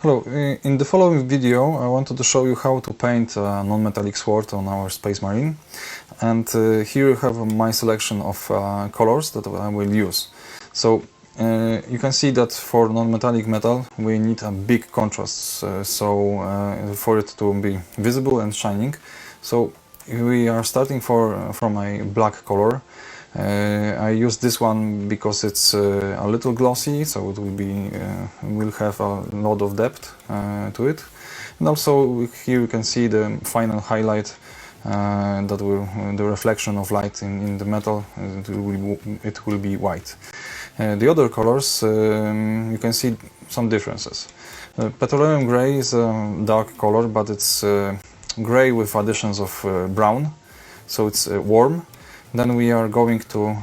Hello, in the following video I wanted to show you how to paint a non-metallic sword on our Space Marine, and here you have my selection of colors that I will use. So you can see that for non-metallic metal we need a big contrast, for it to be visible and shining. So we are starting from a black color. I use this one because it's a little glossy, so it will have a lot of depth to it. And also here you can see the final highlight, the reflection of light in the metal. It will be white. The other colors, you can see some differences. Petroleum gray is a dark color, but it's gray with additions of brown, so it's warm. Then we are going to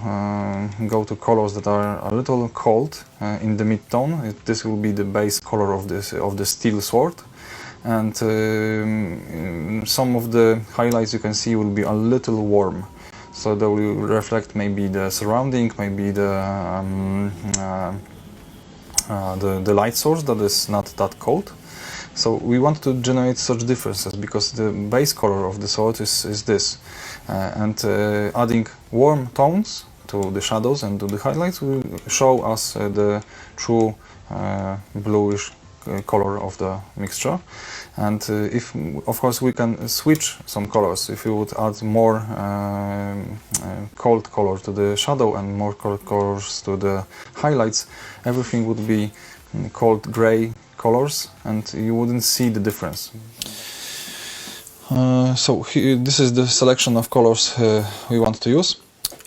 go to colors that are a little cold in the mid-tone. This will be the base color of the steel sword, and some of the highlights you can see will be a little warm, so they will reflect maybe the surrounding, maybe the light source that is not that cold. So we want to generate such differences because the base color of the sword is this. Adding warm tones to the shadows and to the highlights will show us the true bluish color of the mixture. And if, of course, we can switch some colors. If you would add more cold color to the shadow and more cold colors to the highlights, everything would be cold gray colors and you wouldn't see the difference. So this is the selection of colors we want to use.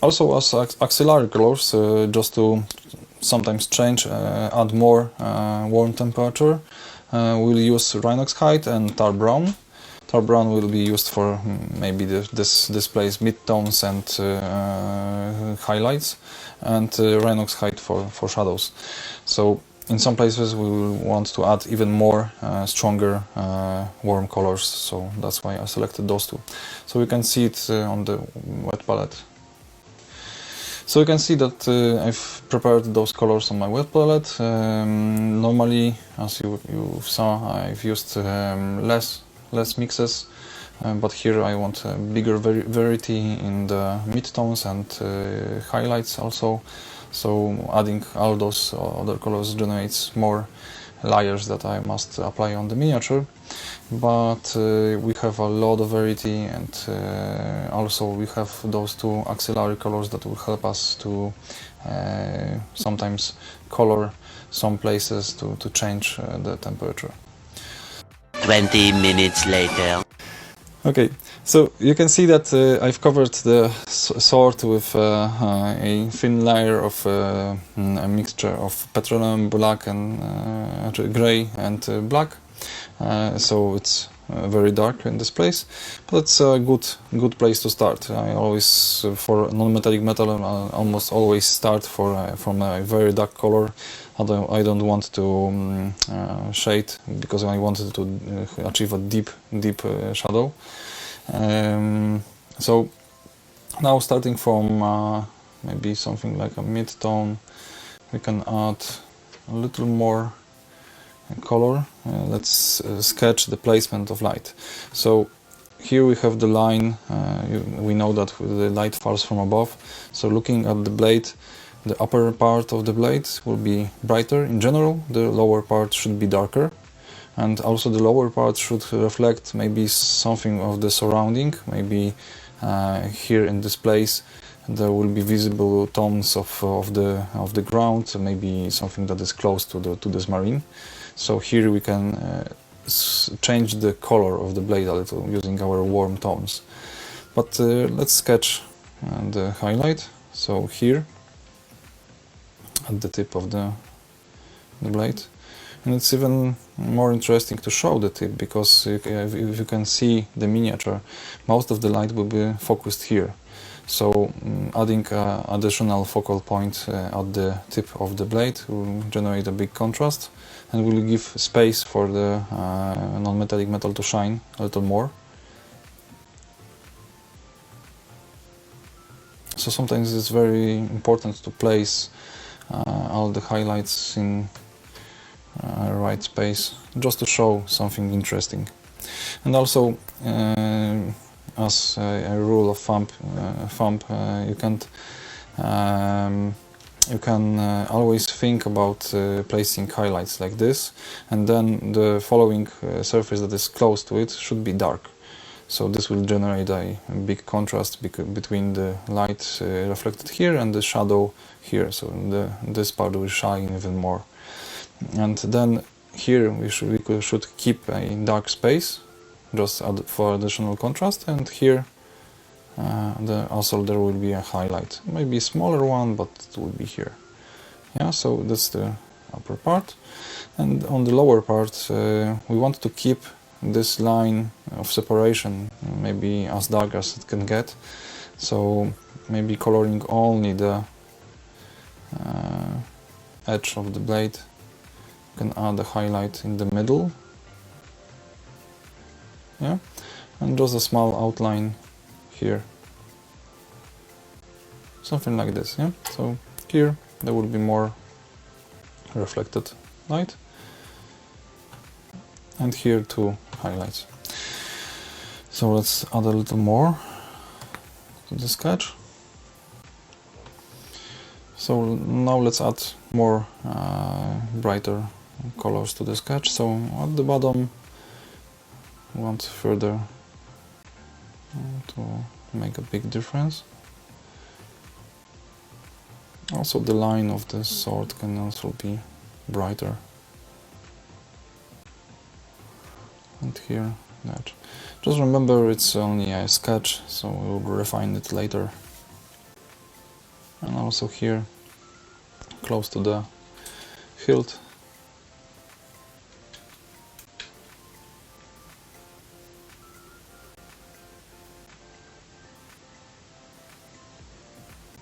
Also as auxiliary colors, just to sometimes change, add more warm temperature, we'll use Rhinox Hide and Tar Brown. Tar Brown will be used for maybe this displays mid-tones and highlights, and Rhinox Hide for shadows. So in some places we will want to add even more stronger warm colors, so that's why I selected those two. So you can see it on the wet palette. So you can see that I've prepared those colors on my wet palette. Normally, as you saw, I've used less mixes, but here I want a bigger variety in the mid-tones and highlights also. So adding all those other colors generates more layers that I must apply on the miniature. But we have a lot of variety, and also we have those two auxiliary colors that will help us to sometimes color some places to change the temperature. 20 minutes later. Okay, so you can see that I've covered the sword with a thin layer of a mixture of petroleum black and gray and black. So it's very dark in this place, but it's a good place to start. I always, for non-metallic metal, I almost always start from a very dark color. Although I don't want to shade, because I wanted to achieve a deep shadow. So now, starting from maybe something like a mid-tone, we can add a little more color. Let's sketch the placement of light. So here we have the line. We know that the light falls from above, so looking at the blade, the upper part of the blade will be brighter. In general, the lower part should be darker, and also the lower part should reflect maybe something of the surrounding. Maybe here in this place there will be visible tones of the ground, maybe something that is close to this marine. So here we can change the color of the blade a little using our warm tones. But let's sketch the highlight. So here at the tip of the blade, and it's even more interesting to show the tip, because if you can see the miniature, most of the light will be focused here. So adding additional focal point at the tip of the blade will generate a big contrast and will give space for the non-metallic metal to shine a little more. So sometimes it's very important to place all the highlights in right space, just to show something interesting. And also, as a rule of thumb, you can always think about placing highlights like this, and then the following surface that is close to it should be dark. So this will generate a big contrast between the light reflected here and the shadow here. So this part will shine even more. And then here we should keep a dark space, just for additional contrast, and here also there will be a highlight, maybe a smaller one, but it will be here. Yeah, so that's the upper part, and on the lower part we want to keep this line of separation maybe as dark as it can get, so maybe coloring only the edge of the blade. You can add a highlight in the middle, yeah, and just a small outline here, something like this. Yeah, so here there will be more reflected light, and here two highlights. So let's add a little more to the sketch. So now let's add more brighter colors to the sketch. So at the bottom we want further to make a big difference. Also the line of the sword can also be brighter. And here, that. Just remember it's only a sketch, so we'll refine it later. And also here, close to the hilt.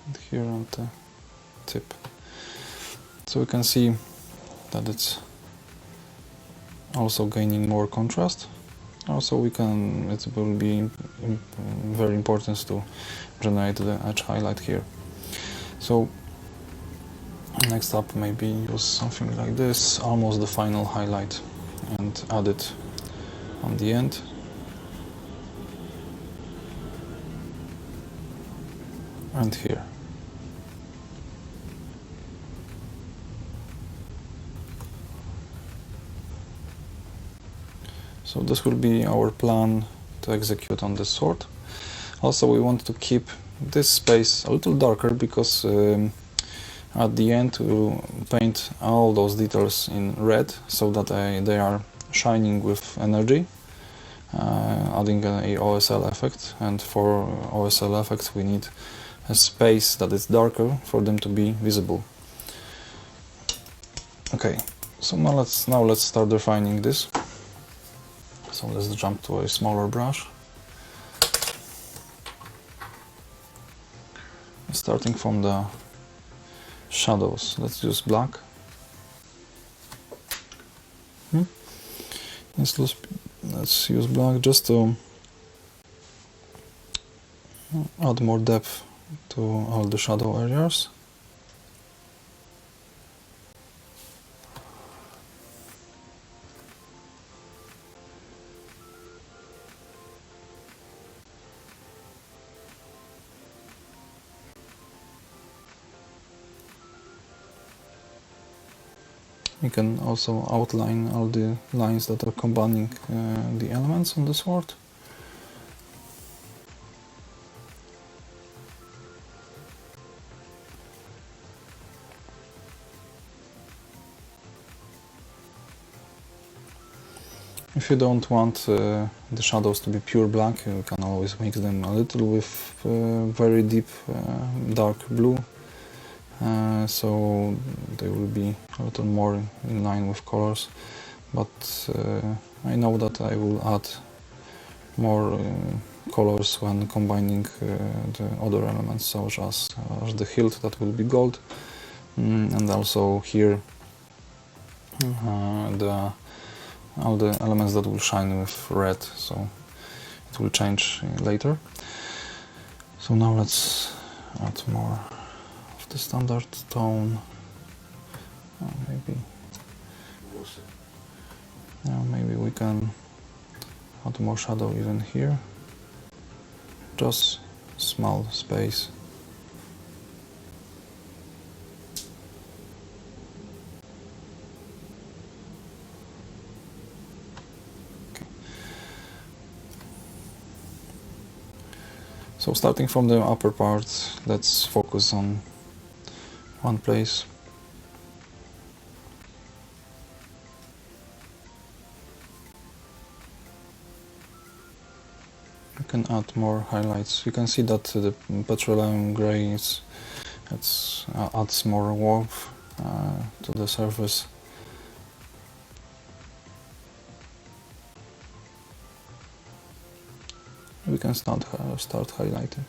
And here on the tip. So we can see that it's also gaining more contrast. Also it will be very important to generate the edge highlight here. So next up, maybe use something like this, almost the final highlight, and add it on the end. And here. So this will be our plan to execute on this sword. Also we want to keep this space a little darker, because at the end we will paint all those details in red, so that they are shining with energy, adding a OSL effect. And for OSL effects we need a space that is darker for them to be visible. Okay, so now let's start refining this. So let's jump to a smaller brush. Starting from the shadows, let's use black. Let's use black just to add more depth to all the shadow areas. You can also outline all the lines that are combining the elements on the sword. If you don't want the shadows to be pure black, you can always mix them a little with very deep dark blue. So they will be a little more in line with colors, but I know that I will add more colors when combining the other elements, such as the hilt that will be gold, and also here all the elements that will shine with red, so it will change later. So now let's add more the standard tone, maybe Now maybe we can add more shadow even here. Just small space. Okay. So starting from the upper part, let's focus on one place. You can add more highlights. You can see that the petroleum gray adds more warmth to the surface. We can start highlighting.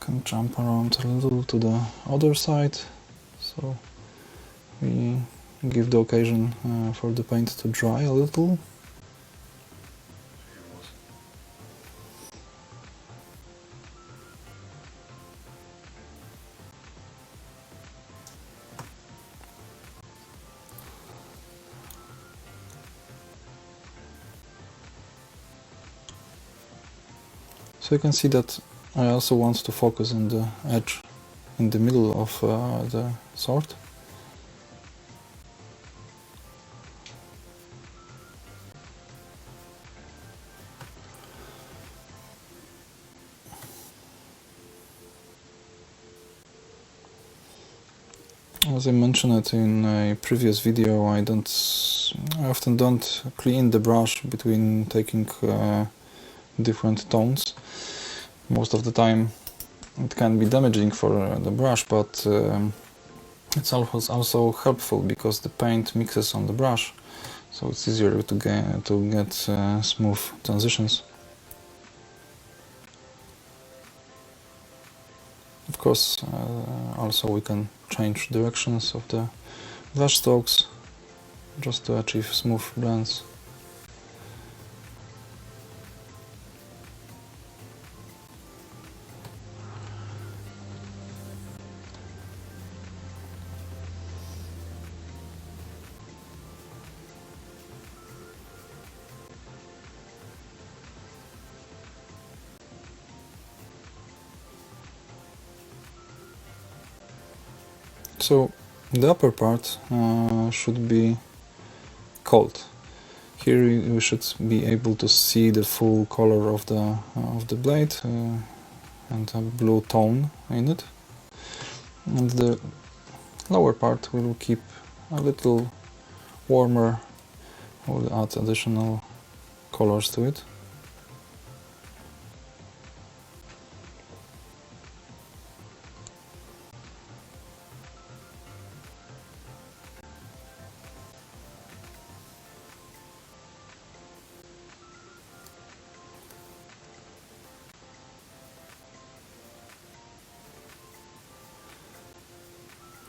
Can jump around a little to the other side, so we give the occasion for the paint to dry a little. So you can see that I also want to focus on the edge in the middle of the sword. As I mentioned it in a previous video, I often don't clean the brush between taking different tones. Most of the time it can be damaging for the brush, but it's also helpful because the paint mixes on the brush, so it's easier to get smooth transitions. Of course, also we can change directions of the brush strokes just to achieve smooth blends. So the upper part should be cold. Here we should be able to see the full color of the blade and a blue tone in it. And the lower part we will keep a little warmer. We'll add additional colors to it.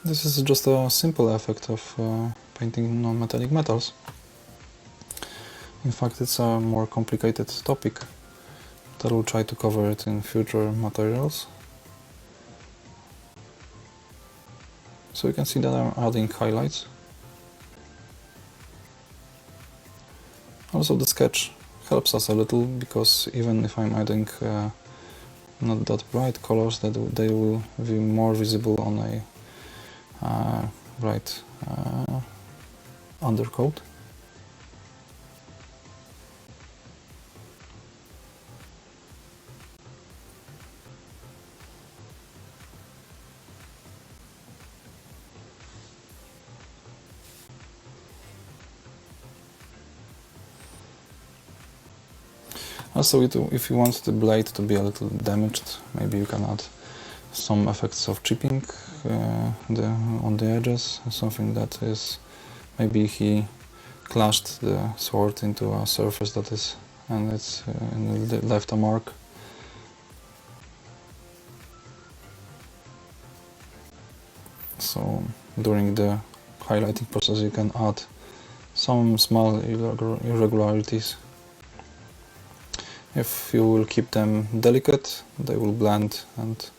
This is just a simple effect of painting non-metallic metals. In fact, it's a more complicated topic that we'll try to cover it in future materials. So you can see that I'm adding highlights. Also, the sketch helps us a little, because even if I'm adding not that bright colors, that they will be more visible on a bright undercoat. Also, if you want the blade to be a little damaged, maybe you can add some effects of chipping on the edges, something that is, maybe he clashed the sword into a surface that is, and it's left a mark. So during the highlighting process you can add some small irregularities. If you will keep them delicate, they will blend and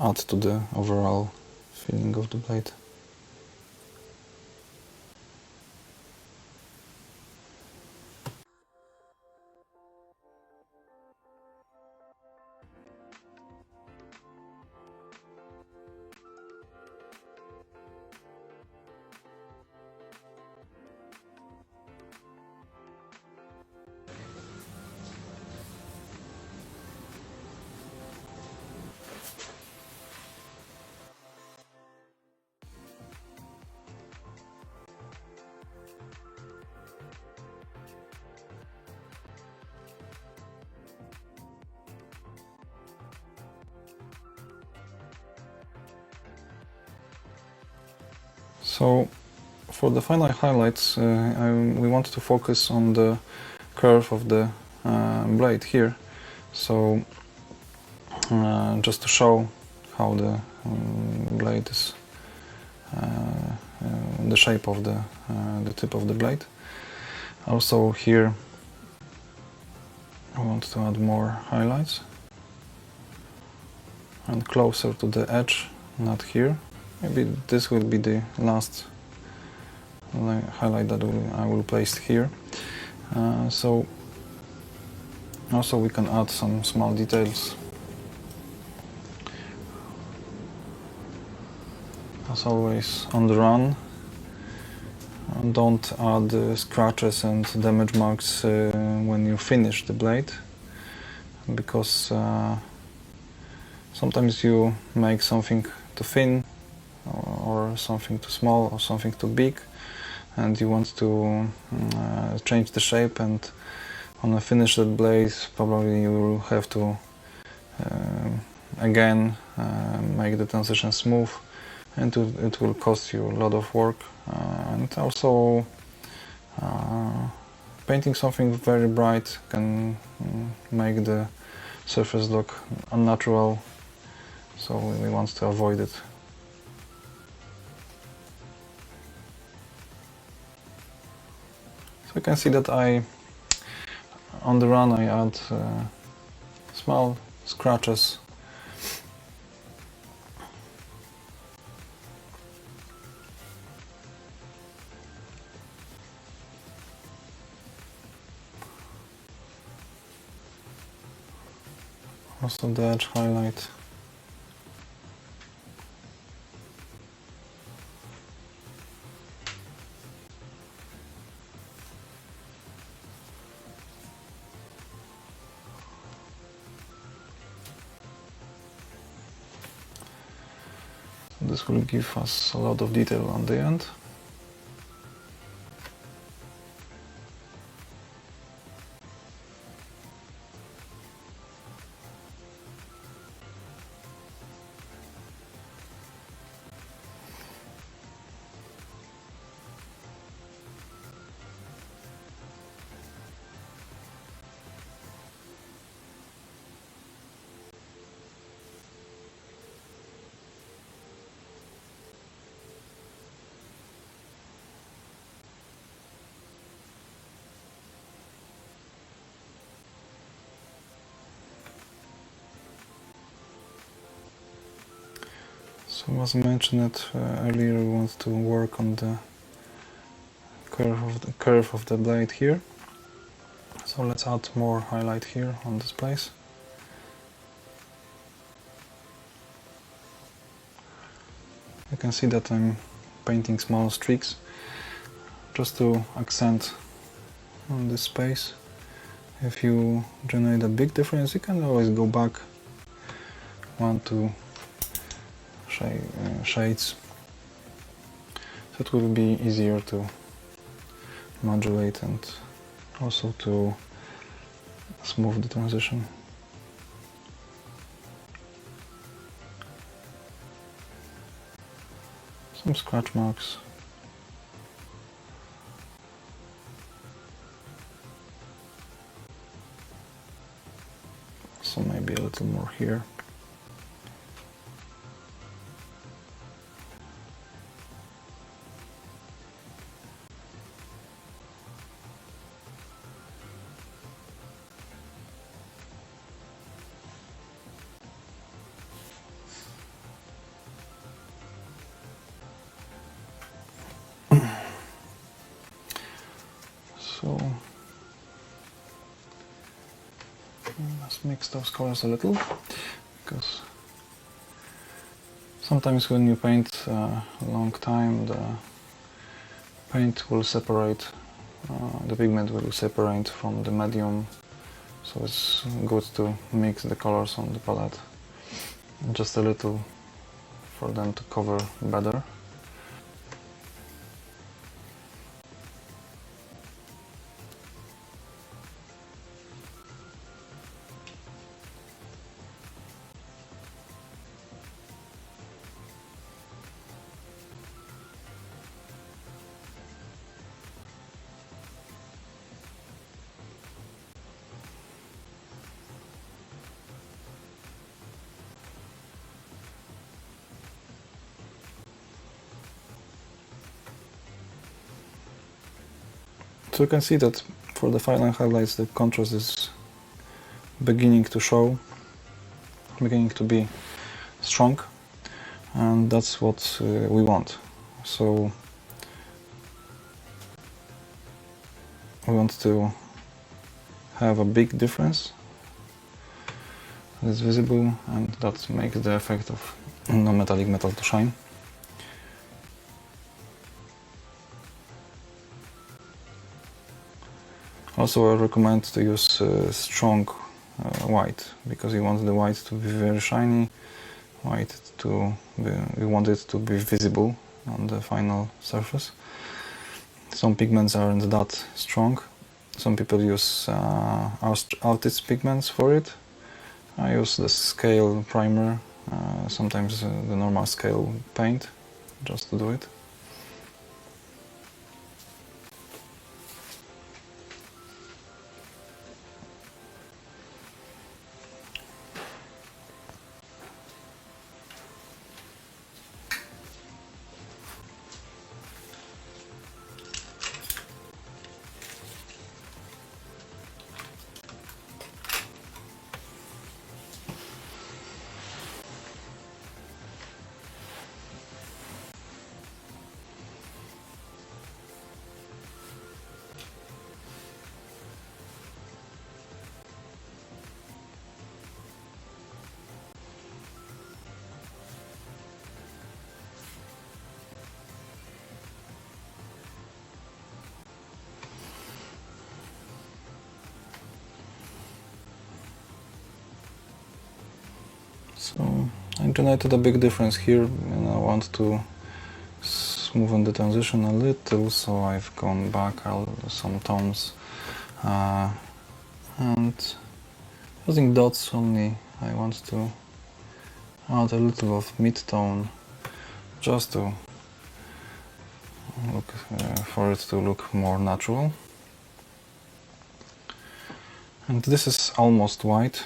add to the overall feeling of the blade. So for the final highlights, we want to focus on the curve of the blade here. So just to show how the blade is, the shape of the tip of the blade. Also here I want to add more highlights and closer to the edge, not here. Maybe this will be the last highlight that I will place here. So also we can add some small details. As always, on the run, don't add scratches and damage marks when you finish the blade, because sometimes you make something too thin or something too small or something too big, and you want to change the shape, and on a finished blade probably you will have to again make the transition smooth, and it will cost you a lot of work. And also painting something very bright can make the surface look unnatural, so we want to avoid it. So you can see that on the run I add small scratches. Also the edge highlight. This will give us a lot of detail on the end. So as mentioned earlier, we want to work on the curve of the blade here. So let's add more highlight here on this place. You can see that I'm painting small streaks just to accent on this space. If you generate a big difference, you can always go back 1-2 shades. So it will be easier to modulate and also to smooth the transition. Some scratch marks. So maybe a little more here. Let's mix those colors a little, because sometimes when you paint a long time, the paint will separate, the pigment will separate from the medium, so it's good to mix the colors on the palette just a little for them to cover better. So you can see that for the final highlights the contrast is beginning to show, beginning to be strong, and that's what we want. So we want to have a big difference that's visible, and that makes the effect of non-metallic metal to shine. Also, I recommend to use strong white, because you want the white to be very shiny, we want it to be visible on the final surface. Some pigments aren't that strong. Some people use artist pigments for it. I use the scale primer, sometimes the normal scale paint, just to do it. So I generated a big difference here, and I want to smoothen the transition a little, so I've gone back some tones, and using dots only, I want to add a little of mid-tone, just to look for it to look more natural. And this is almost white.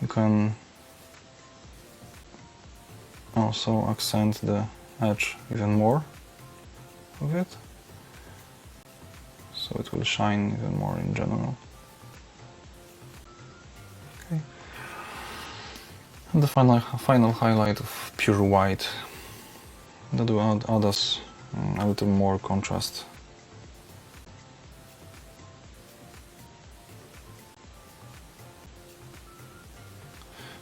You can also accent the edge even more of it, so it will shine even more in general. Okay. And the final highlight of pure white, that will add us a little more contrast.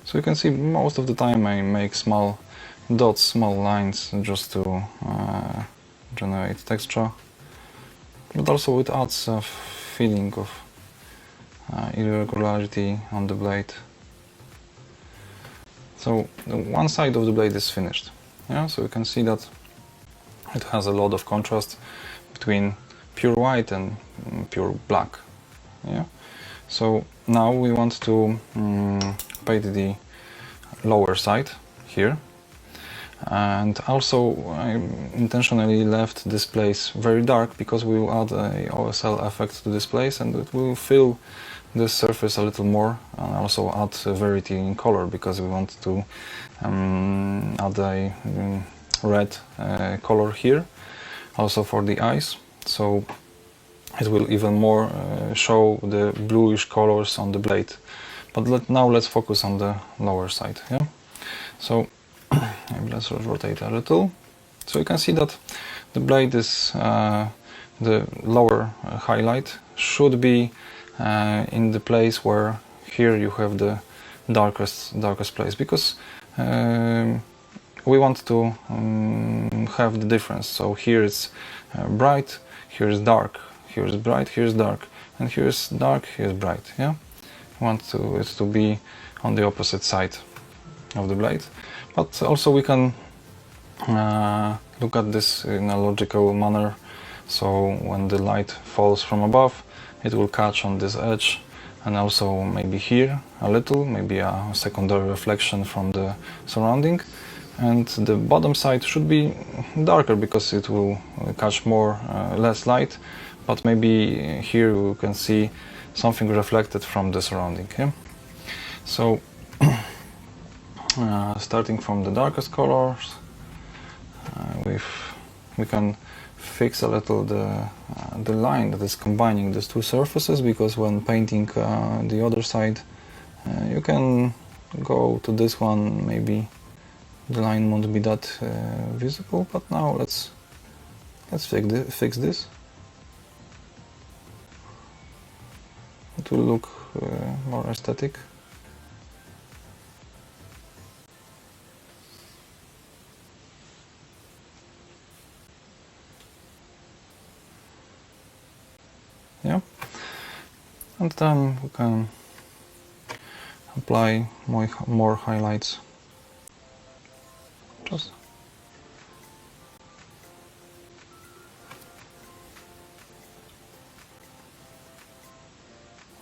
So you can see most of the time I make small dots, small lines, just to generate texture, but also it adds a feeling of irregularity on the blade. So one side of the blade is finished, yeah? So you can see that it has a lot of contrast between pure white and pure black, yeah? So now we want to paint the lower side here, and also I intentionally left this place very dark because we will add a OSL effect to this place, and it will fill this surface a little more, and also add variety in color, because we want to add a red color here also for the eyes. So it will even more show the bluish colors on the blade. But now let's focus on the lower side. Yeah. So maybe let's rotate a little. So you can see that the blade is the lower highlight should be in the place where here you have the darkest place, because we want to have the difference. So here it's bright, here is dark, here is bright, here is dark, and here is dark, here is bright. Yeah, we want it to be on the opposite side of the blade. But also we can look at this in a logical manner. So when the light falls from above, it will catch on this edge, and also maybe here a little, maybe a secondary reflection from the surrounding. And the bottom side should be darker because it will catch less light, but maybe here you can see something reflected from the surrounding. Yeah? So starting from the darkest colors, we can fix a little the line that is combining these two surfaces, because when painting the other side, you can go to this one, maybe the line won't be that visible, but now let's fix this. It will look more aesthetic. Yeah, and then we can apply more highlights.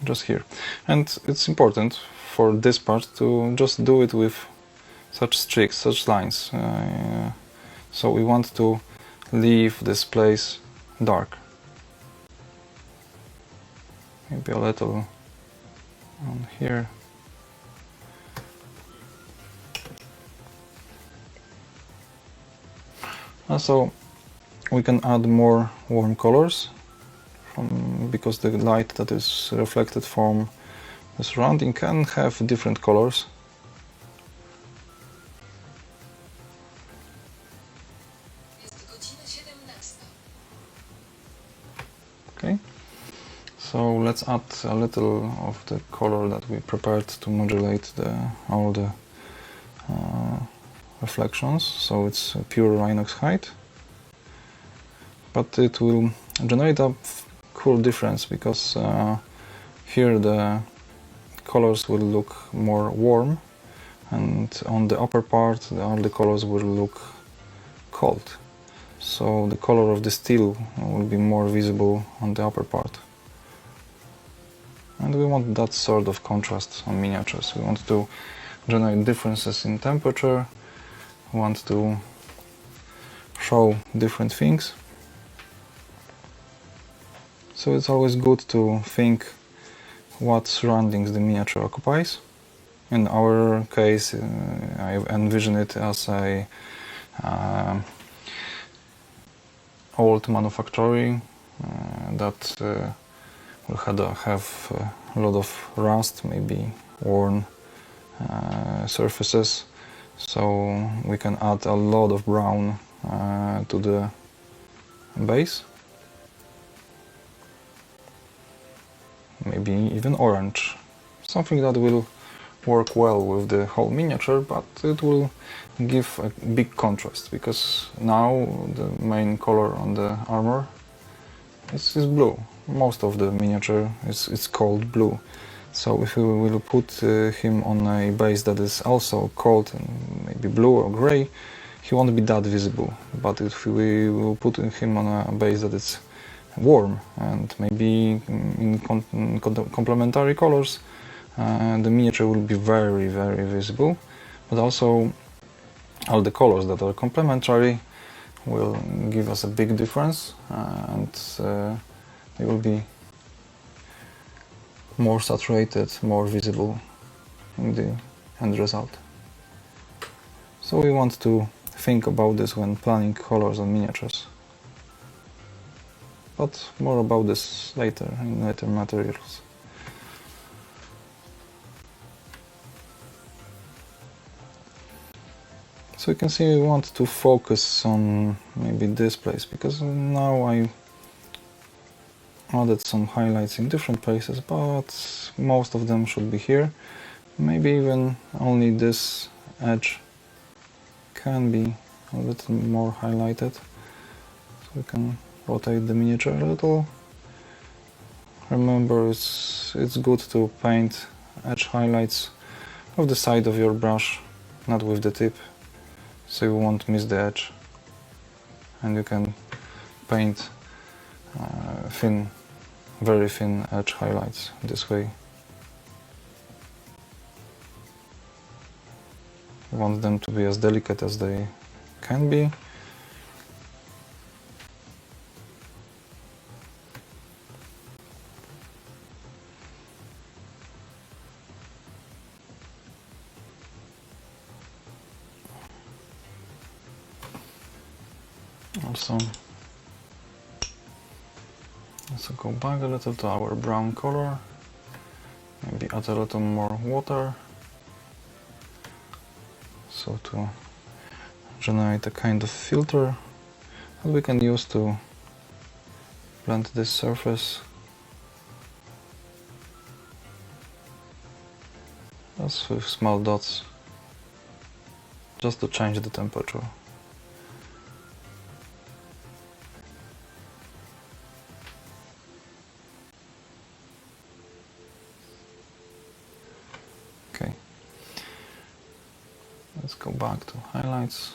Just here. And it's important for this part to just do it with such streaks, such lines. So we want to leave this place dark. Maybe a little on here. Also, we can add more warm colors because the light that is reflected from the surrounding can have different colors. Okay, so let's add a little of the color that we prepared to modulate all the reflections. So it's a pure Rhinox height, but it will generate a cool difference, because here the colors will look more warm, and on the upper part all the colors will look cold. So the color of the steel will be more visible on the upper part. And we want that sort of contrast on miniatures. We want to generate differences in temperature, we want to show different things. So it's always good to think what surroundings the miniature occupies. In our case, I envision it as a old manufactory that will have a lot of rust, maybe worn surfaces. So we can add a lot of brown to the base. Maybe even orange. Something that will work well with the whole miniature, but it will give a big contrast, because now the main color on the armor is blue. Most of the miniature is called blue. So if we will put him on a base that is also cold and maybe blue or gray, he won't be that visible. But if we will put him on a base that is warm and maybe in complementary colors, the miniature will be very, very visible. But also all the colors that are complementary will give us a big difference, and they will be more saturated, more visible in the end result. So we want to think about this when planning colors on miniatures. but more about this later in later materials. So you can see we want to focus on maybe this place, because now I added some highlights in different places, but most of them should be here. Maybe even only this edge can be a little more highlighted. So we can rotate the miniature a little. Remember, it's good to paint edge highlights with the side of your brush, not with the tip, so you won't miss the edge. And you can paint thin, very thin edge highlights this way. You want them to be as delicate as they can be. Also, let's go back a little to our brown color, maybe add a little more water, so to generate a kind of filter that we can use to blend this surface. Just with small dots, just to change the temperature. Okay, let's go back to highlights.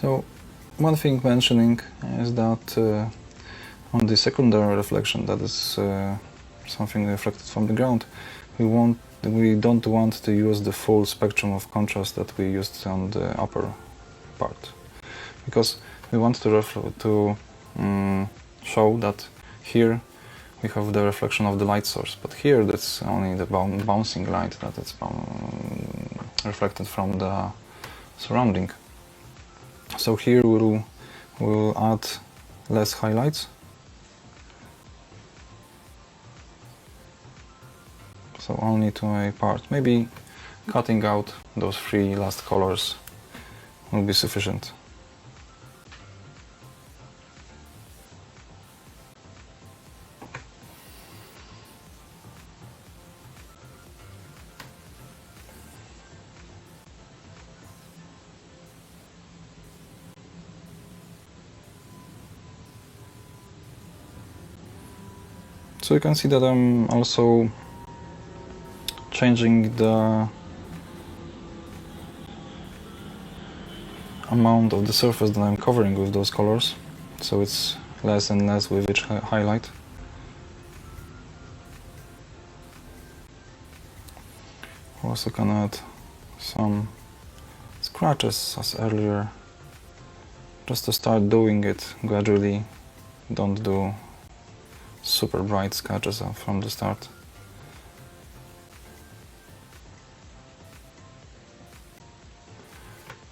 So, one thing mentioning is that on the secondary reflection, that is something reflected from the ground, we don't want to use the full spectrum of contrast that we used on the upper part, because we want to show that here we have the reflection of the light source, but here that's only the bouncing light that is reflected from the surrounding. So here we'll add less highlights. So only to a part. Maybe cutting out those 3 last colors will be sufficient. So you can see that I'm also changing the amount of the surface that I'm covering with those colors, so it's less and less with each highlight. Also can add some scratches as earlier, just to start doing it gradually. Don't do super bright sketches from the start.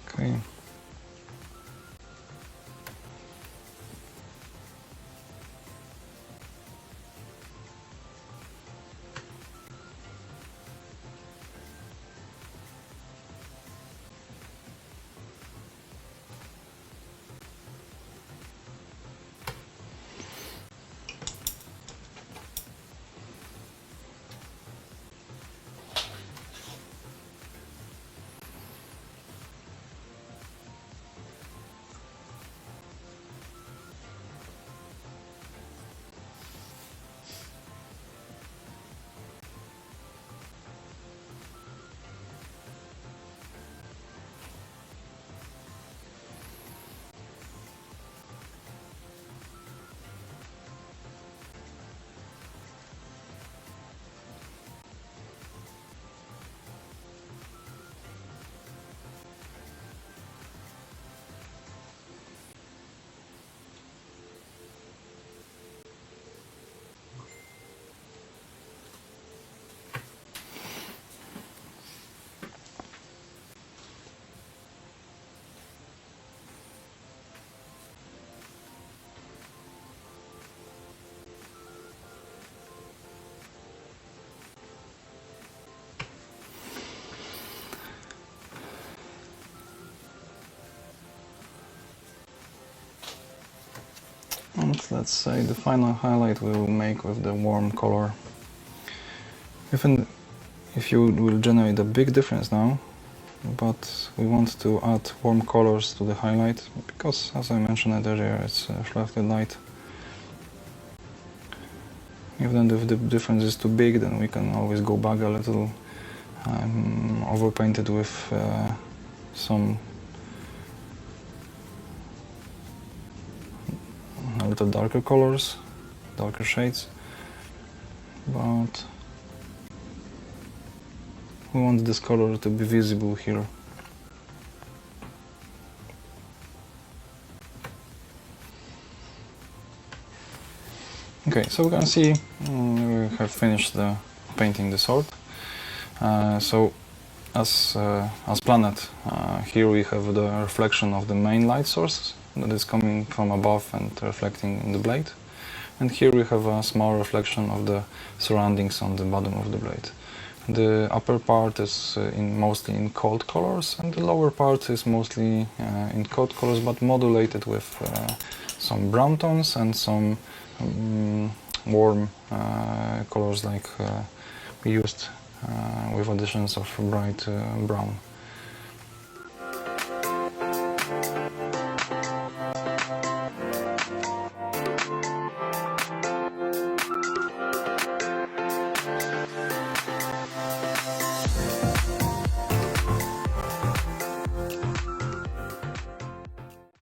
Okay. And let's say the final highlight we will make with the warm color. Even if you will generate a big difference now, but we want to add warm colors to the highlight because, as I mentioned earlier, it's reflected light. Even if the difference is too big, then we can always go back a little, overpaint it with some a little darker colors, darker shades, but we want this color to be visible here. Okay, so we can see we have finished painting the sword. So as planned, here we have the reflection of the main light source that is coming from above and reflecting in the blade. And here we have a small reflection of the surroundings on the bottom of the blade. The upper part is mostly in cold colors, and the lower part is mostly in cold colors, but modulated with some brown tones and some warm colors like we used with additions of bright brown.